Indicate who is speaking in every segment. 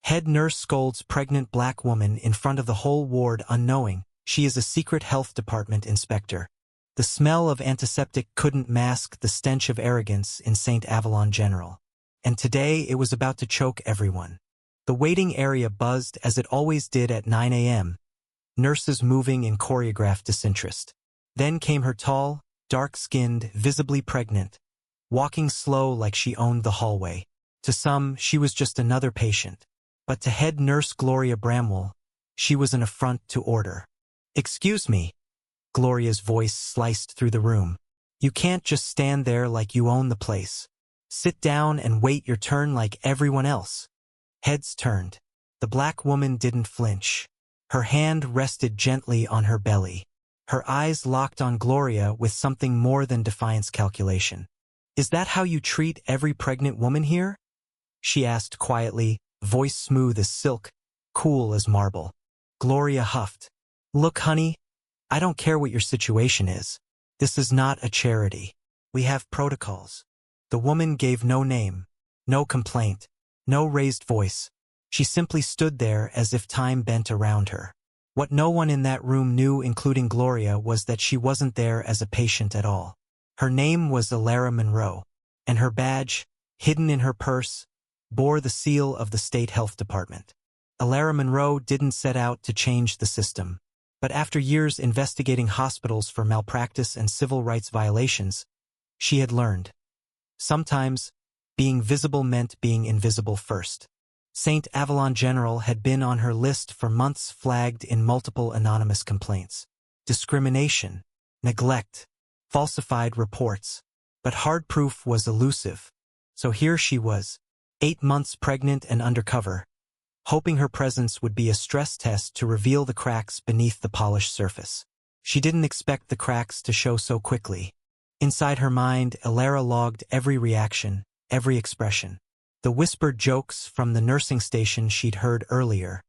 Speaker 1: Head nurse scolds pregnant black woman in front of the whole ward unknowing she is a secret health department inspector. The smell of antiseptic couldn't mask the stench of arrogance in St. Avalon General. And today it was about to choke everyone. The waiting area buzzed as it always did at 9 a.m., nurses moving in choreographed disinterest. Then came her tall, dark-skinned, visibly pregnant, walking slow like she owned the hallway. To some, she was just another patient. But to head nurse Gloria Bramwell, she was an affront to order. "Excuse me." Gloria's voice sliced through the room. "You can't just stand there like you own the place. Sit down and wait your turn like everyone else." Heads turned. The black woman didn't flinch. Her hand rested gently on her belly. Her eyes locked on Gloria with something more than defiance calculation. "Is that how you treat every pregnant woman here?" she asked quietly, voice smooth as silk, cool as marble. Gloria huffed. "Look, honey, I don't care what your situation is. This is not a charity. We have protocols." The woman gave no name, no complaint, no raised voice. She simply stood there as if time bent around her. What no one in that room knew, including Gloria, was that she wasn't there as a patient at all. Her name was Alara Monroe, and her badge, hidden in her purse, bore the seal of the State Health Department. Alara Monroe didn't set out to change the system, but after years investigating hospitals for malpractice and civil rights violations, she had learned. Sometimes, being visible meant being invisible first. St. Avalon General had been on her list for months, flagged in multiple anonymous complaints. Discrimination, neglect, falsified reports. But hard proof was elusive. So here she was, 8 months pregnant and undercover, hoping her presence would be a stress test to reveal the cracks beneath the polished surface. She didn't expect the cracks to show so quickly. Inside her mind, Alara logged every reaction, every expression. The whispered jokes from the nursing station she'd heard earlier.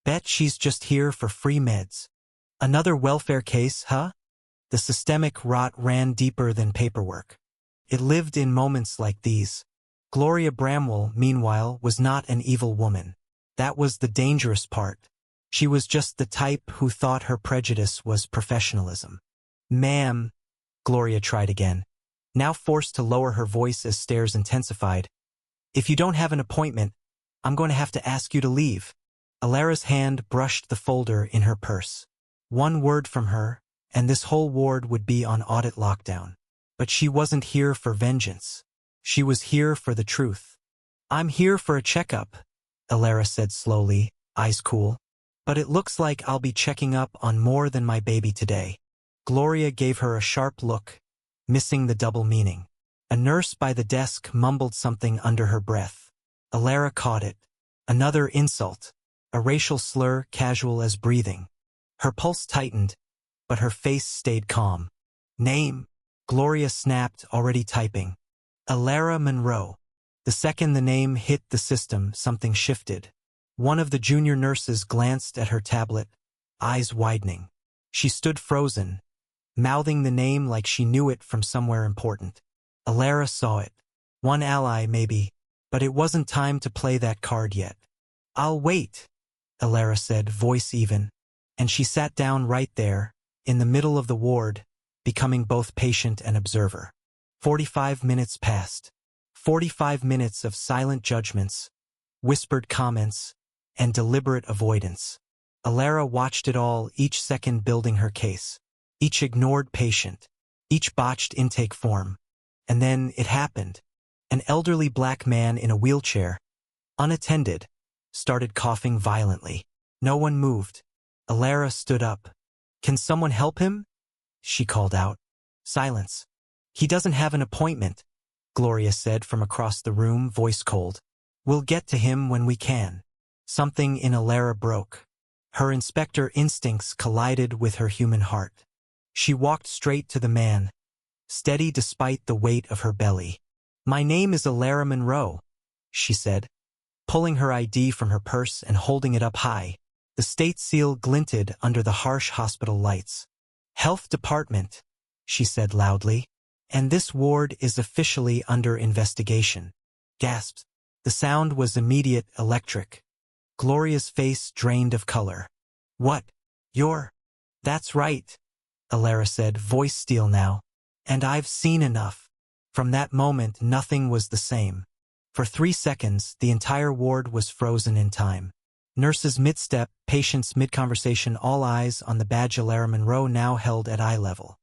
Speaker 1: "Bet she's just here for free meds. Another welfare case, huh?" The systemic rot ran deeper than paperwork. It lived in moments like these. Gloria Bramwell, meanwhile, was not an evil woman. That was the dangerous part. She was just the type who thought her prejudice was professionalism. "Ma'am," Gloria tried again, now forced to lower her voice as stares intensified. "If you don't have an appointment, I'm going to have to ask you to leave." Alara's hand brushed the folder in her purse. One word from her, and this whole ward would be on audit lockdown. But she wasn't here for vengeance. She was here for the truth. "I'm here for a checkup," Alara said slowly, eyes cool. "But it looks like I'll be checking up on more than my baby today." Gloria gave her a sharp look, missing the double meaning. A nurse by the desk mumbled something under her breath. Alara caught it. Another insult, a racial slur casual as breathing. Her pulse tightened, but her face stayed calm. "Name," Gloria snapped, already typing. "Alara Monroe." The second the name hit the system, something shifted. One of the junior nurses glanced at her tablet, eyes widening. She stood frozen, mouthing the name like she knew it from somewhere important. Alara saw it. One ally, maybe, but it wasn't time to play that card yet. "I'll wait," Alara said, voice even, and she sat down right there, in the middle of the ward, becoming both patient and observer. 45 minutes passed. 45 minutes of silent judgments, whispered comments, and deliberate avoidance. Alara watched it all, each second building her case, each ignored patient, each botched intake form. And then it happened. An elderly black man in a wheelchair, unattended, started coughing violently. No one moved. Alara stood up. "Can someone help him?" she called out. Silence. "He doesn't have an appointment," Gloria said from across the room, voice cold. "We'll get to him when we can." Something in Alara broke. Her inspector instincts collided with her human heart. She walked straight to the man, steady despite the weight of her belly. "My name is Alara Monroe," she said, pulling her ID from her purse and holding it up high. The state seal glinted under the harsh hospital lights. "Health Department," she said loudly, "and this ward is officially under investigation." Gasped. The sound was immediate, electric. Gloria's face drained of color. What? You're... That's right, Alara said, voice steel now. And I've seen enough. From that moment, nothing was the same. For 3 seconds, the entire ward was frozen in time. Nurses mid-step, patients mid-conversation, all eyes on the badge Alara Monroe now held at eye level.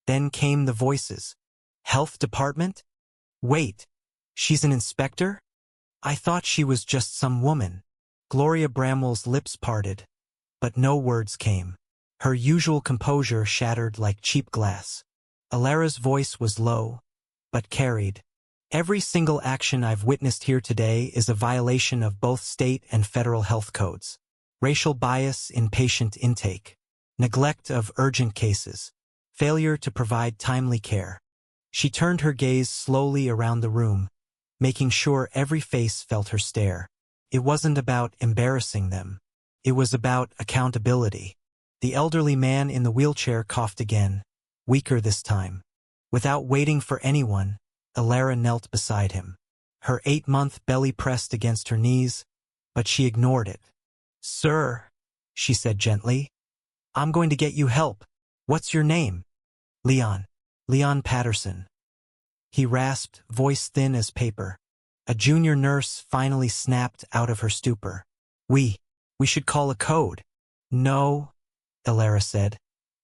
Speaker 1: Then came the voices. Health department? Wait, she's an inspector? I thought she was just some woman. Gloria Bramwell's lips parted, but no words came. Her usual composure shattered like cheap glass. Alara's voice was low, but carried. Every single action I've witnessed here today is a violation of both state and federal health codes. Racial bias in patient intake, neglect of urgent cases, failure to provide timely care. She turned her gaze slowly around the room, making sure every face felt her stare. It wasn't about embarrassing them. It was about accountability. The elderly man in the wheelchair coughed again, weaker this time. Without waiting for anyone, Alara knelt beside him. Her 8-month belly pressed against her knees, but she ignored it. Sir, she said gently, I'm going to get you help. What's your name? Leon. Leon Patterson. He rasped, voice thin as paper. A junior nurse finally snapped out of her stupor. We should call a code. No, Alara said,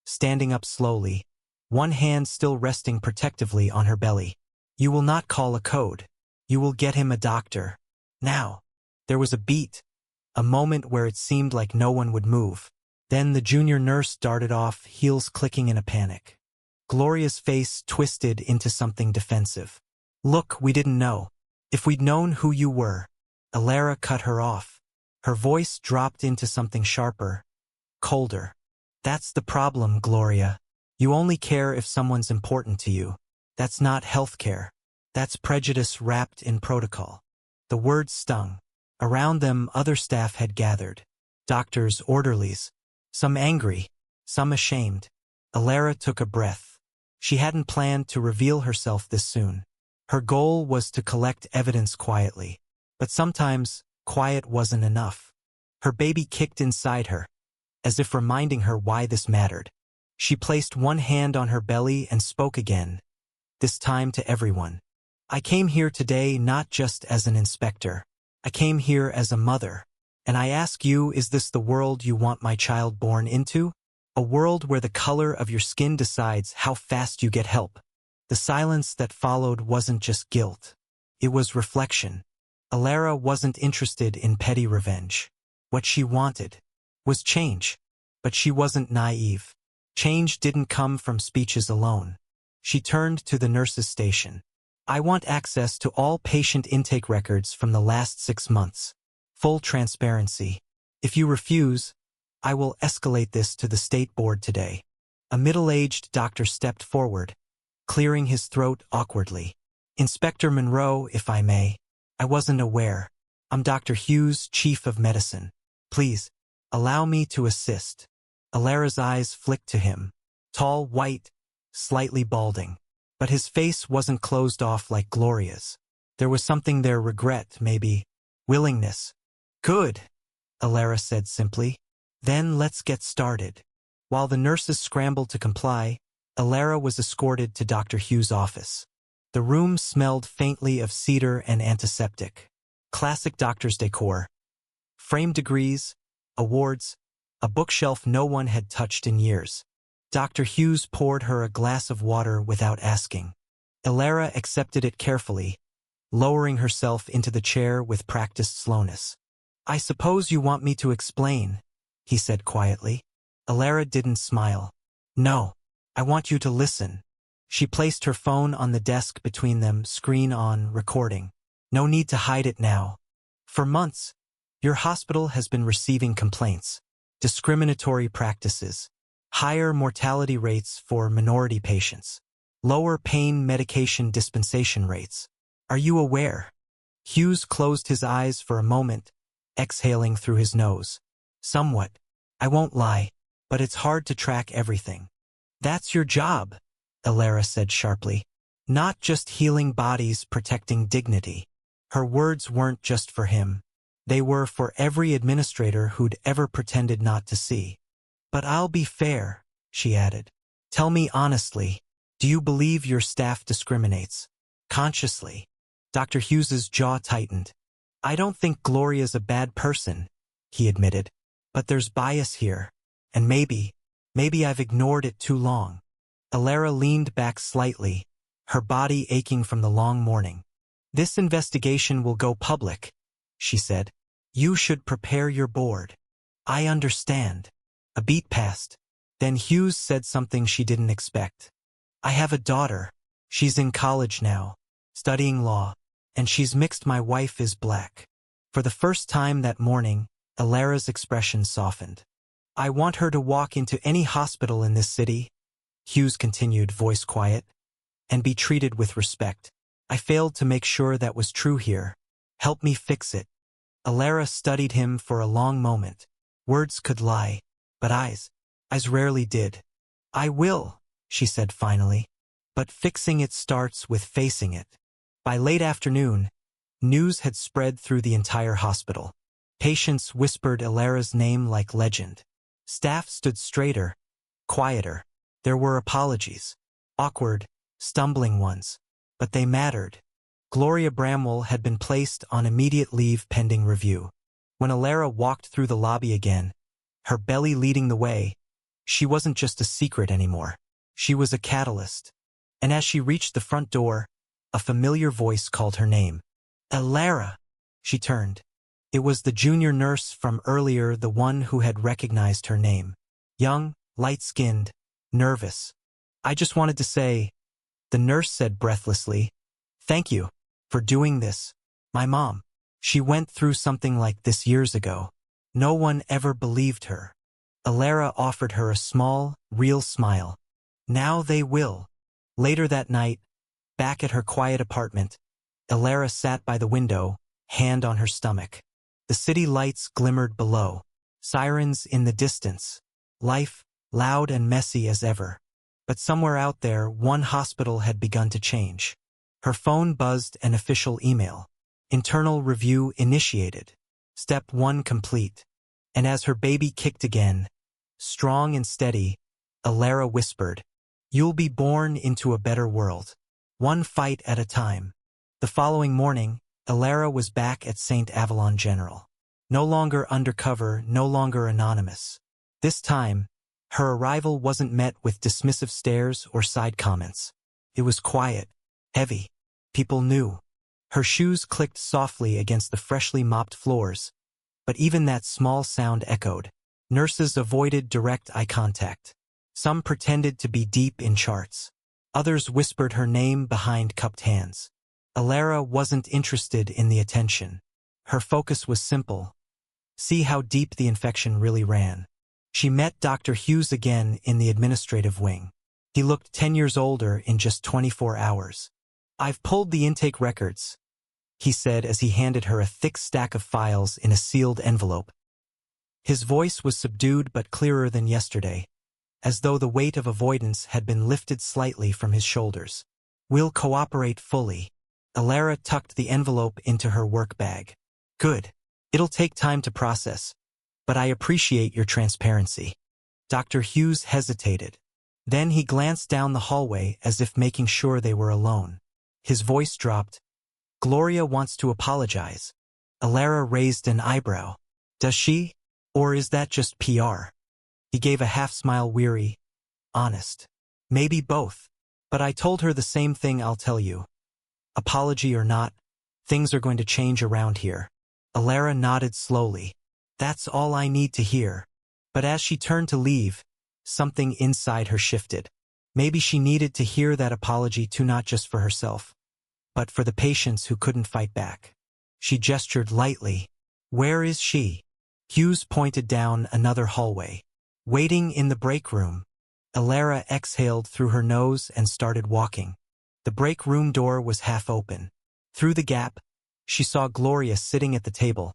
Speaker 1: standing up slowly, one hand still resting protectively on her belly. You will not call a code. You will get him a doctor. Now. There was a beat, a moment where it seemed like no one would move. Then the junior nurse darted off, heels clicking in a panic. Gloria's face twisted into something defensive. Look, we didn't know. If we'd known who you were. Alara cut her off. Her voice dropped into something sharper, colder. That's the problem, Gloria. You only care if someone's important to you. That's not healthcare. That's prejudice wrapped in protocol. The words stung. Around them, other staff had gathered. Doctors, orderlies. Some angry, some ashamed. Alara took a breath. She hadn't planned to reveal herself this soon. Her goal was to collect evidence quietly. But sometimes, quiet wasn't enough. Her baby kicked inside her, as if reminding her why this mattered. She placed one hand on her belly and spoke again, this time to everyone. I came here today not just as an inspector. I came here as a mother. And I ask you, is this the world you want my child born into? A world where the color of your skin decides how fast you get help. The silence that followed wasn't just guilt. It was reflection. Alara wasn't interested in petty revenge. What she wanted was change. But she wasn't naive. Change didn't come from speeches alone. She turned to the nurse's station. I want access to all patient intake records from the last 6 months. Full transparency. If you refuse, I will escalate this to the state board today. A middle-aged doctor stepped forward, clearing his throat awkwardly. Inspector Monroe, if I may. I wasn't aware. I'm Dr. Hughes, Chief of Medicine. Please, allow me to assist. Alara's eyes flicked to him. Tall, white, slightly balding. But his face wasn't closed off like Gloria's. There was something there, regret, maybe. Willingness. Good, Alara said simply. Then let's get started. While the nurses scrambled to comply, Alara was escorted to Dr. Hughes' office. The room smelled faintly of cedar and antiseptic. Classic doctor's decor. Framed degrees, awards, a bookshelf no one had touched in years. Dr. Hughes poured her a glass of water without asking. Alara accepted it carefully, lowering herself into the chair with practiced slowness. I suppose you want me to explain, he said quietly. Alara didn't smile. No, I want you to listen. She placed her phone on the desk between them, screen on, recording. No need to hide it now. For months, your hospital has been receiving complaints, discriminatory practices, higher mortality rates for minority patients, lower pain medication dispensation rates. Are you aware? Hughes closed his eyes for a moment, exhaling through his nose. Somewhat. I won't lie, but it's hard to track everything. That's your job, Alara said sharply. Not just healing bodies, protecting dignity. Her words weren't just for him. They were for every administrator who'd ever pretended not to see. "But I'll be fair," she added. "Tell me honestly, do you believe your staff discriminates? Consciously?" Dr. Hughes's jaw tightened. "I don't think Gloria's a bad person," he admitted. "But there's bias here. And maybe I've ignored it too long." Alara leaned back slightly, her body aching from the long morning. "This investigation will go public," she said. "You should prepare your board." "I understand." A beat passed. Then Hughes said something she didn't expect. "I have a daughter. She's in college now, studying law, and she's mixed. My wife is black." For the first time that morning, Alara's expression softened. "I want her to walk into any hospital in this city," Hughes continued, voice quiet, "and be treated with respect. I failed to make sure that was true here. Help me fix it." Alara studied him for a long moment. Words could lie, but eyes rarely did. "I will," she said finally. "But fixing it starts with facing it." By late afternoon, news had spread through the entire hospital. Patients whispered Alara's name like legend. Staff stood straighter, quieter. There were apologies. Awkward, stumbling ones. But they mattered. Gloria Bramwell had been placed on immediate leave pending review. When Alara walked through the lobby again, her belly leading the way, she wasn't just a secret anymore. She was a catalyst. And as she reached the front door, a familiar voice called her name. "Alara!" She turned. It was the junior nurse from earlier, the one who had recognized her name. Young, light-skinned, nervous. "I just wanted to say," the nurse said breathlessly, "thank you for doing this. My mom, she went through something like this years ago. No one ever believed her." Alara offered her a small, real smile. "Now they will." Later that night, back at her quiet apartment, Alara sat by the window, hand on her stomach. The city lights glimmered below. Sirens in the distance. Life, loud and messy as ever. But somewhere out there, one hospital had begun to change. Her phone buzzed an official email. Internal review initiated. Step 1 complete. And as her baby kicked again, strong and steady, Alara whispered, "You'll be born into a better world. One fight at a time." The following morning, Alara was back at St. Avalon General. No longer undercover, no longer anonymous. This time, her arrival wasn't met with dismissive stares or side comments. It was quiet, heavy. People knew. Her shoes clicked softly against the freshly mopped floors, but even that small sound echoed. Nurses avoided direct eye contact. Some pretended to be deep in charts. Others whispered her name behind cupped hands. Alara wasn't interested in the attention. Her focus was simple. See how deep the infection really ran. She met Dr. Hughes again in the administrative wing. He looked 10 years older in just 24 hours. "I've pulled the intake records," he said as he handed her a thick stack of files in a sealed envelope. His voice was subdued but clearer than yesterday, as though the weight of avoidance had been lifted slightly from his shoulders. "We'll cooperate fully." Alara tucked the envelope into her work bag. "Good. It'll take time to process, but I appreciate your transparency." Dr. Hughes hesitated. Then he glanced down the hallway as if making sure they were alone. His voice dropped. "Gloria wants to apologize." Alara raised an eyebrow. "Does she? Or is that just PR?" He gave a half-smile, weary, honest. "Maybe both. But I told her the same thing I'll tell you. Apology or not, things are going to change around here." Alara nodded slowly. "That's all I need to hear." But as she turned to leave, something inside her shifted. Maybe she needed to hear that apology too, not just for herself, but for the patients who couldn't fight back. She gestured lightly. "Where is she?" Hughes pointed down another hallway. "Waiting in the break room." Alara exhaled through her nose and started walking. The break room door was half open. Through the gap, she saw Gloria sitting at the table,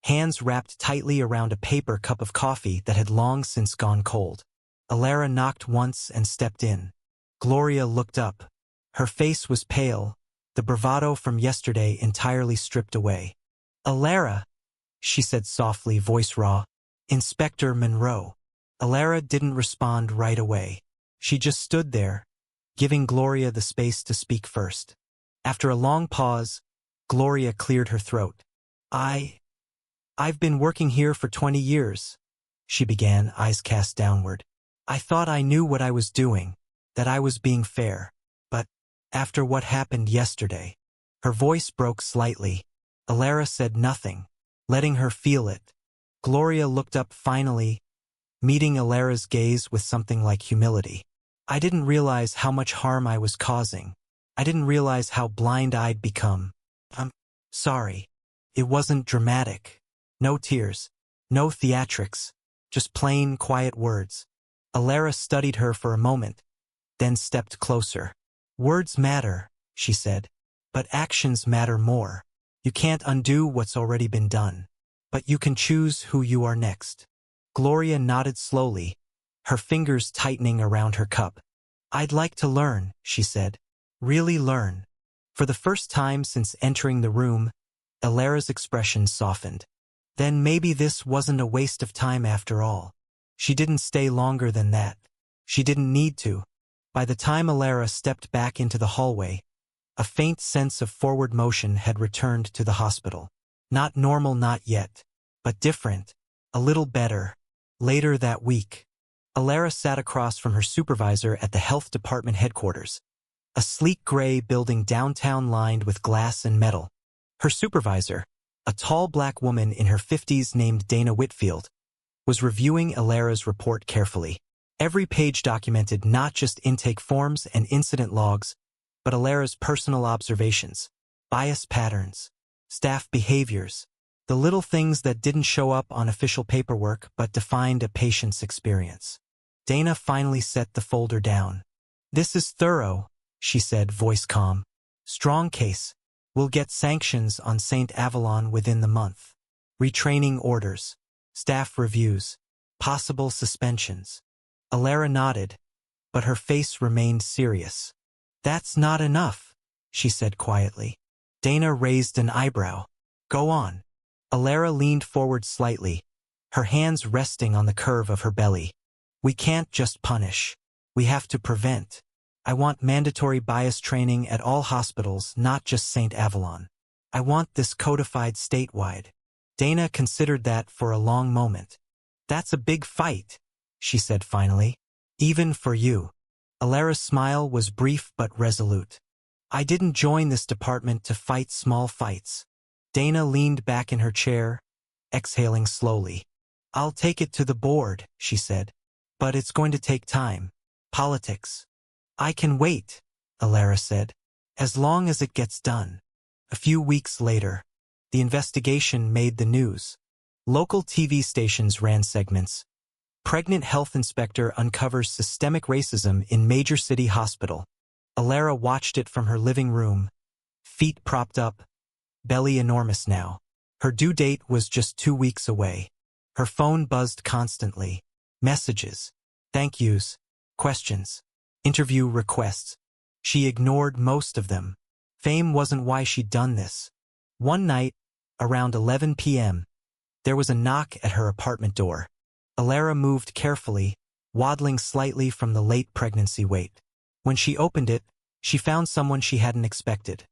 Speaker 1: hands wrapped tightly around a paper cup of coffee that had long since gone cold. Alara knocked once and stepped in. Gloria looked up. Her face was pale, the bravado from yesterday entirely stripped away. "Alara," she said softly, voice raw. Inspector Monroe. Alara didn't respond right away. She just stood there, giving Gloria the space to speak first. After a long pause, Gloria cleared her throat. I've been working here for 20 years, she began, eyes cast downward. I thought I knew what I was doing, that I was being fair. But after what happened yesterday, her voice broke slightly. Alara said nothing, letting her feel it. Gloria looked up finally, meeting Alara's gaze with something like humility. I didn't realize how much harm I was causing. I didn't realize how blind I'd become. I'm sorry. It wasn't dramatic. No tears. No theatrics. Just plain, quiet words. Alara studied her for a moment, then stepped closer. Words matter, she said. But actions matter more. You can't undo what's already been done. But you can choose who you are next. Gloria nodded slowly, her fingers tightening around her cup. I'd like to learn, she said. Really learn. For the first time since entering the room, Alara's expression softened. Then maybe this wasn't a waste of time after all. She didn't stay longer than that. She didn't need to. By the time Alara stepped back into the hallway, a faint sense of forward motion had returned to the hospital. Not normal, not yet, but different, a little better. Later that week, Alara sat across from her supervisor at the health department headquarters, a sleek gray building downtown lined with glass and metal. Her supervisor, a tall black woman in her 50s named Dana Whitfield, was reviewing Alara's report carefully. Every page documented not just intake forms and incident logs, but Alara's personal observations, bias patterns, staff behaviors, the little things that didn't show up on official paperwork but defined a patient's experience. Dana finally set the folder down. This is thorough, she said, voice calm. Strong case. We'll get sanctions on St. Avalon within the month. Retraining orders. Staff reviews. Possible suspensions. Alara nodded, but her face remained serious. That's not enough, she said quietly. Dana raised an eyebrow. Go on. Alara leaned forward slightly, her hands resting on the curve of her belly. We can't just punish. We have to prevent. I want mandatory bias training at all hospitals, not just St. Avalon. I want this codified statewide. Dana considered that for a long moment. That's a big fight, she said finally. Even for you. Alara's smile was brief but resolute. I didn't join this department to fight small fights. Dana leaned back in her chair, exhaling slowly. I'll take it to the board, she said. But it's going to take time. Politics. I can wait, Alara said, as long as it gets done. A few weeks later, the investigation made the news. Local TV stations ran segments. Pregnant health inspector uncovers systemic racism in major city hospital. Alara watched it from her living room, feet propped up, belly enormous now. Her due date was just 2 weeks away. Her phone buzzed constantly. Messages, thank yous, questions, interview requests. She ignored most of them. Fame wasn't why she'd done this. One night, around 11 p.m., there was a knock at her apartment door. Alara moved carefully, waddling slightly from the late pregnancy weight. When she opened it, she found someone she hadn't expected.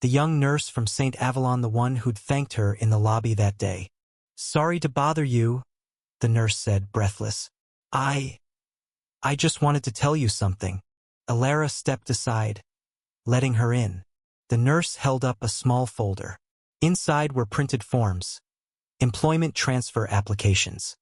Speaker 1: The young nurse from St. Avalon, the one who'd thanked her in the lobby that day. Sorry to bother you, the nurse said, breathless. I just wanted to tell you something. Alara stepped aside, letting her in. The nurse held up a small folder. Inside were printed forms. Employment transfer applications.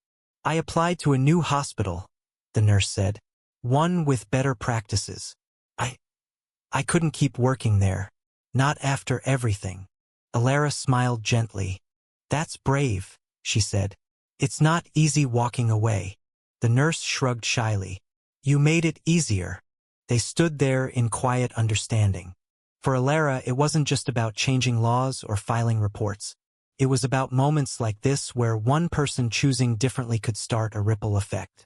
Speaker 1: I applied to a new hospital, the nurse said. One with better practices. I couldn't keep working there. Not after everything. Alara smiled gently. That's brave, she said. It's not easy walking away. The nurse shrugged shyly. You made it easier. They stood there in quiet understanding. For Alara, it wasn't just about changing laws or filing reports. It was about moments like this where one person choosing differently could start a ripple effect.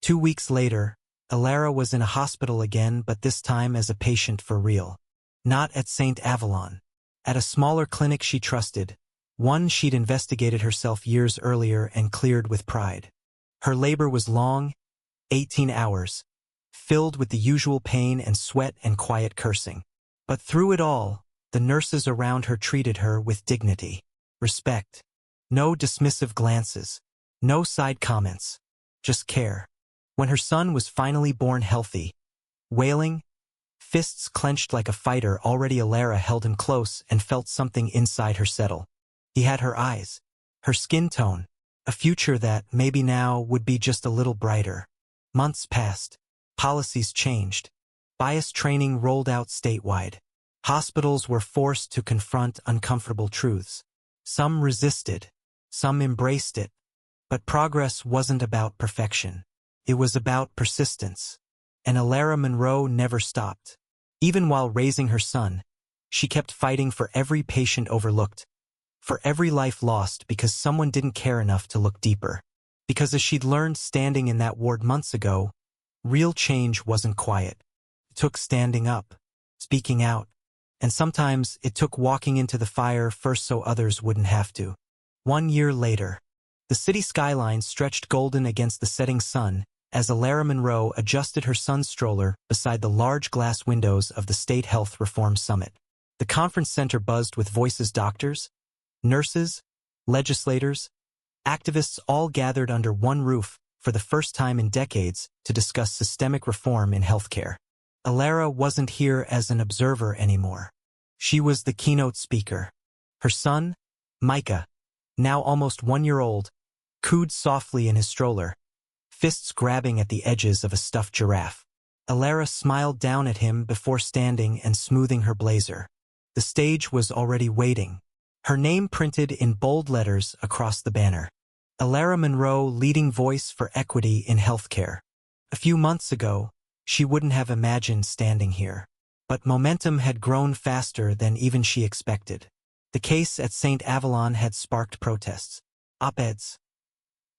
Speaker 1: 2 weeks later, Alara was in a hospital again, but this time as a patient for real. Not at St. Avalon. At a smaller clinic she trusted, One she'd investigated herself years earlier and cleared with pride. Her labor was long, 18 hours, filled with the usual pain and sweat and quiet cursing. But through it all, the nurses around her treated her with dignity, respect. No dismissive glances, no side comments, just care. When her son was finally born healthy, wailing, fists clenched like a fighter already, Alara held him close and felt something inside her settle. He had her eyes, her skin tone, a future that maybe now would be just a little brighter. Months passed. Policies changed. Bias training rolled out statewide. Hospitals were forced to confront uncomfortable truths. Some resisted. Some embraced it. But progress wasn't about perfection. It was about persistence. And Alara Monroe never stopped. Even while raising her son, she kept fighting for every patient overlooked, for every life lost because someone didn't care enough to look deeper. Because as she'd learned standing in that ward months ago, real change wasn't quiet. It took standing up, speaking out, and sometimes it took walking into the fire first so others wouldn't have to. 1 year later, the city skyline stretched golden against the setting sun as Alara Monroe adjusted her son's stroller beside the large glass windows of the State Health Reform Summit. The conference center buzzed with voices: doctors, nurses, legislators, activists, all gathered under one roof for the first time in decades to discuss systemic reform in healthcare. Alara wasn't here as an observer anymore. She was the keynote speaker. Her son, Micah, now almost 1 year old, cooed softly in his stroller, fists grabbing at the edges of a stuffed giraffe. Alara smiled down at him before standing and smoothing her blazer. The stage was already waiting, her name printed in bold letters across the banner. Alara Monroe, leading voice for equity in healthcare. A few months ago, she wouldn't have imagined standing here. But momentum had grown faster than even she expected. The case at St. Avalon had sparked protests, op-eds,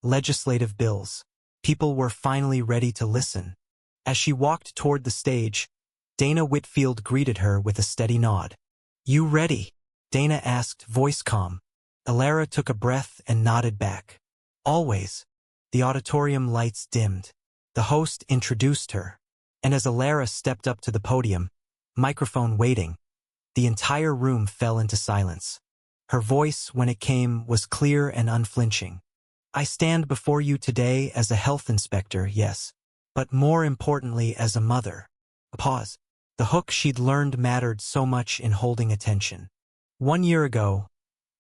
Speaker 1: legislative bills. People were finally ready to listen. As she walked toward the stage, Dana Whitfield greeted her with a steady nod. "You ready?" Dana asked, voice calm. Alara took a breath and nodded back. "Always." The auditorium lights dimmed. The host introduced her. And as Alara stepped up to the podium, microphone waiting, the entire room fell into silence. Her voice, when it came, was clear and unflinching. "I stand before you today as a health inspector, yes, but more importantly as a mother." A pause. The hook she'd learned mattered so much in holding attention. 1 year ago,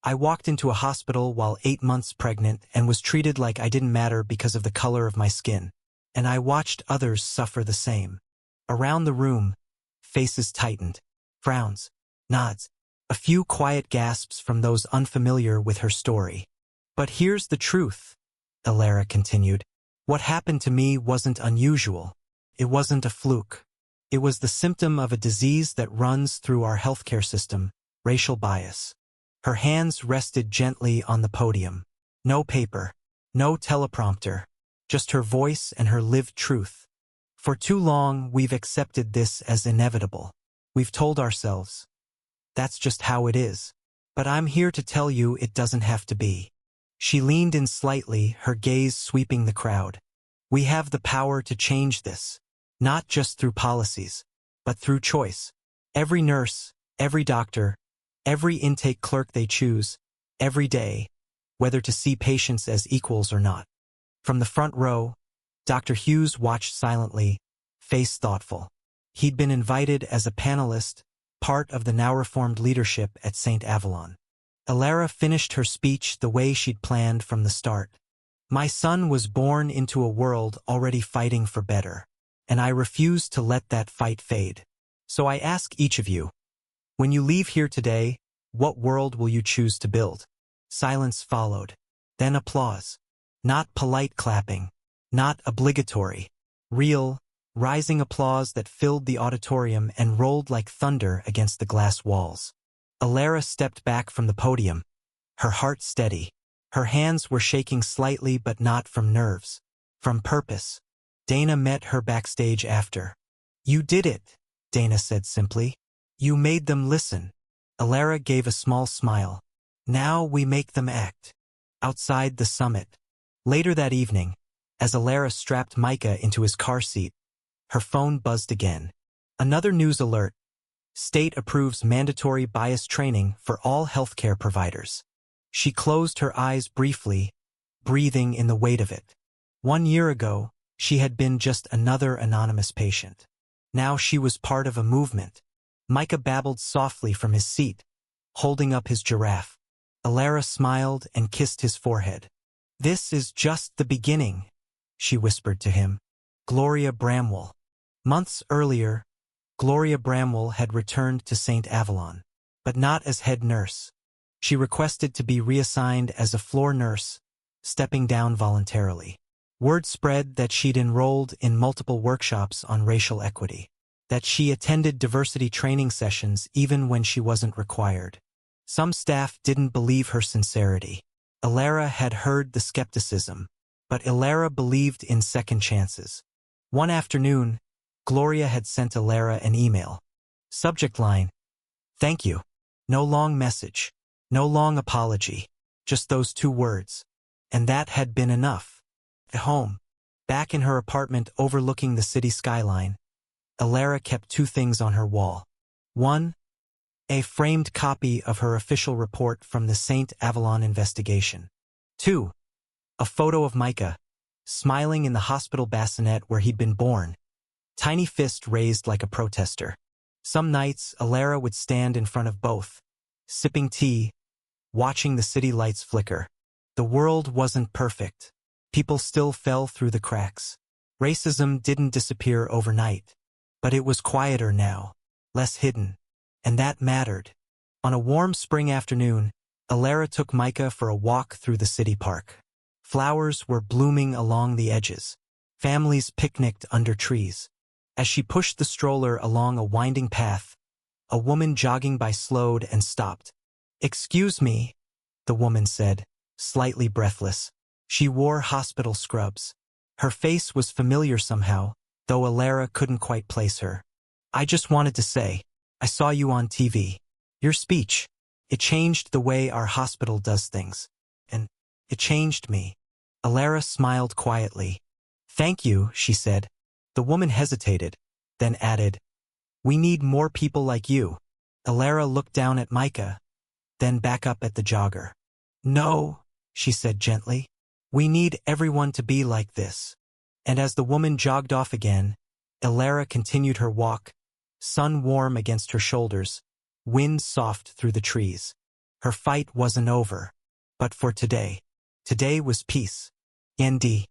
Speaker 1: I walked into a hospital while 8 months pregnant and was treated like I didn't matter because of the color of my skin. And I watched others suffer the same. Around the room, faces tightened, frowns, nods, a few quiet gasps from those unfamiliar with her story. "But here's the truth," Alara continued. "What happened to me wasn't unusual. It wasn't a fluke. It was the symptom of a disease that runs through our healthcare system, racial bias." Her hands rested gently on the podium. No paper, no teleprompter, just her voice and her lived truth. "For too long, we've accepted this as inevitable. We've told ourselves, that's just how it is. But I'm here to tell you it doesn't have to be." She leaned in slightly, her gaze sweeping the crowd. "We have the power to change this, not just through policies, but through choice. Every nurse, every doctor, every intake clerk they choose, every day, whether to see patients as equals or not." From the front row, Dr. Hughes watched silently, face thoughtful. He'd been invited as a panelist, part of the now-reformed leadership at St. Avalon. Alara finished her speech the way she'd planned from the start. "My son was born into a world already fighting for better, and I refuse to let that fight fade. So I ask each of you, when you leave here today, what world will you choose to build?" Silence followed, then applause. Not polite clapping, not obligatory, real, rising applause that filled the auditorium and rolled like thunder against the glass walls. Alara stepped back from the podium, her heart steady. Her hands were shaking slightly, but not from nerves, from purpose. Dana met her backstage after. "You did it," Dana said simply. "You made them listen." Alara gave a small smile. Now we make them act. Outside the summit. Later that evening, as Alara strapped Micah into his car seat, her phone buzzed again. Another news alert. State approves mandatory bias training for all healthcare providers. She closed her eyes briefly, breathing in the weight of it. 1 year ago, she had been just another anonymous patient. Now she was part of a movement. Micah babbled softly from his seat, holding up his giraffe. Alara smiled and kissed his forehead. "This is just the beginning," she whispered to him. Gloria Bramwell. Months earlier, Gloria Bramwell had returned to St. Avalon, but not as head nurse. She requested to be reassigned as a floor nurse, stepping down voluntarily. Word spread that she'd enrolled in multiple workshops on racial equity, that she attended diversity training sessions even when she wasn't required. Some staff didn't believe her sincerity. Alara had heard the skepticism, but Alara believed in second chances. One afternoon, Gloria had sent Alara an email. Subject line: "Thank you." No long message, no long apology, just those 2 words. And that had been enough. At home, back in her apartment overlooking the city skyline, Alara kept 2 things on her wall. 1, a framed copy of her official report from the St. Avalon investigation. 2, a photo of Micah, smiling in the hospital bassinet where he'd been born, tiny fist raised like a protester. Some nights, Alara would stand in front of both, sipping tea, watching the city lights flicker. The world wasn't perfect. People still fell through the cracks. Racism didn't disappear overnight. But it was quieter now, less hidden. And that mattered. On a warm spring afternoon, Alara took Micah for a walk through the city park. Flowers were blooming along the edges. Families picnicked under trees. As she pushed the stroller along a winding path, a woman jogging by slowed and stopped. "Excuse me," the woman said, slightly breathless. She wore hospital scrubs. Her face was familiar somehow, though Alara couldn't quite place her. "I just wanted to say, I saw you on TV. Your speech, it changed the way our hospital does things. And it changed me." Alara smiled quietly. "Thank you," she said. The woman hesitated, then added, "We need more people like you." Alara looked down at Micah, then back up at the jogger. "No," she said gently. "We need everyone to be like this." And as the woman jogged off again, Alara continued her walk, sun warm against her shoulders, wind soft through the trees. Her fight wasn't over. But for today. Today was peace. Nd.